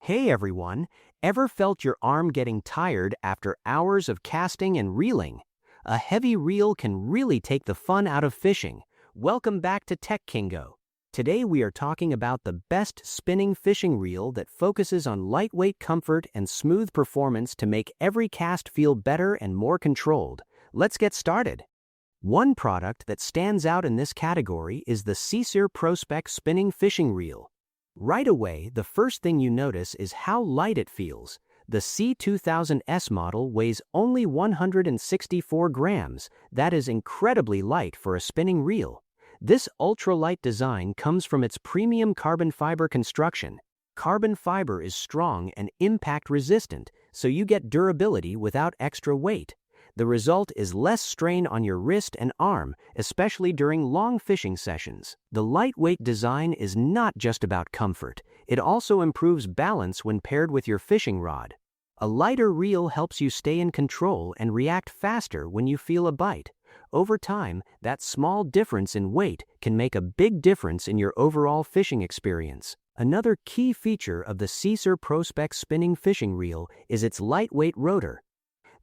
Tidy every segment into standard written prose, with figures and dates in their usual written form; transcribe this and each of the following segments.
Hey everyone, ever felt your arm getting tired after hours of casting and reeling? A heavy reel can really take the fun out of fishing. Welcome back to Tech Kingo. Today we are talking about the best spinning fishing reel that focuses on lightweight comfort and smooth performance to make every cast feel better and more controlled. Let's get started. One product that stands out in this category is the Weightless Prospect Spinning Fishing Reel. Right away, the first thing you notice is how light it feels. The C2000S model weighs only 164 grams. That is incredibly light for a spinning reel. This ultralight design comes from its premium carbon fiber construction. Carbon fiber is strong and impact resistant, so you get durability without extra weight. The result is less strain on your wrist and arm, especially during long fishing sessions. The lightweight design is not just about comfort. It also improves balance when paired with your fishing rod. A lighter reel helps you stay in control and react faster when you feel a bite. Over time, that small difference in weight can make a big difference in your overall fishing experience. Another key feature of the Weightless Prospect Spinning Fishing Reel is its lightweight rotor.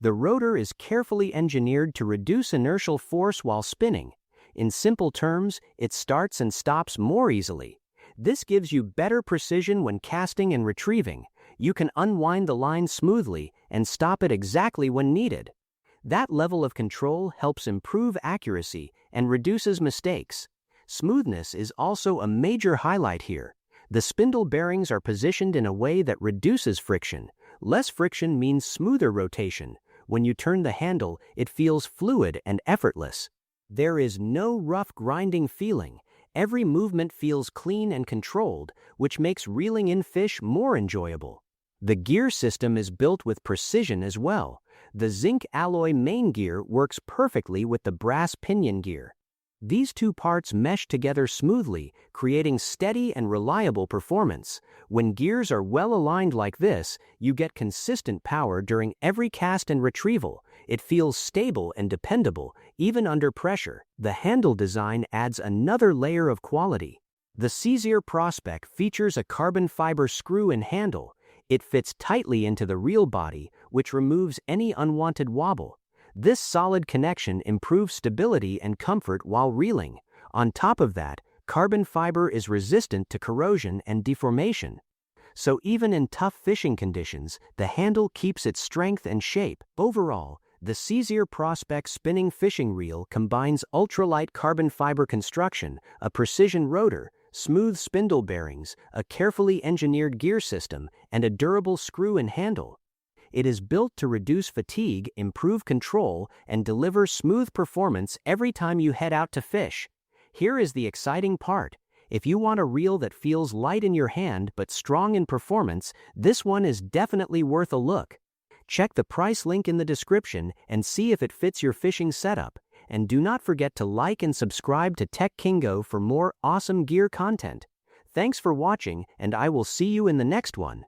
The rotor is carefully engineered to reduce inertial force while spinning. In simple terms, it starts and stops more easily. This gives you better precision when casting and retrieving. You can unwind the line smoothly and stop it exactly when needed. That level of control helps improve accuracy and reduces mistakes. Smoothness is also a major highlight here. The spindle bearings are positioned in a way that reduces friction. Less friction means smoother rotation. When you turn the handle, it feels fluid and effortless. There is no rough grinding feeling. Every movement feels clean and controlled, which makes reeling in fish more enjoyable. The gear system is built with precision as well. The zinc alloy main gear works perfectly with the brass pinion gear. These two parts mesh together smoothly, creating steady and reliable performance. When gears are well aligned like this, you get consistent power during every cast and retrieval. It feels stable and dependable, even under pressure. The handle design adds another layer of quality. The Weightless Prospect features a carbon fiber screw and handle. It fits tightly into the reel body, which removes any unwanted wobble. This solid connection improves stability and comfort while reeling. On top of that, carbon fiber is resistant to corrosion and deformation. So even in tough fishing conditions, the handle keeps its strength and shape. Overall, the Weightless Prospect Spinning Fishing Reel combines ultralight carbon fiber construction, a precision rotor, smooth spindle bearings, a carefully engineered gear system, and a durable screw and handle. It is built to reduce fatigue, improve control, and deliver smooth performance every time you head out to fish. Here is the exciting part. If you want a reel that feels light in your hand but strong in performance, this one is definitely worth a look. Check the price link in the description and see if it fits your fishing setup. And do not forget to like and subscribe to Tech Kingo for more awesome gear content. Thanks for watching, and I will see you in the next one.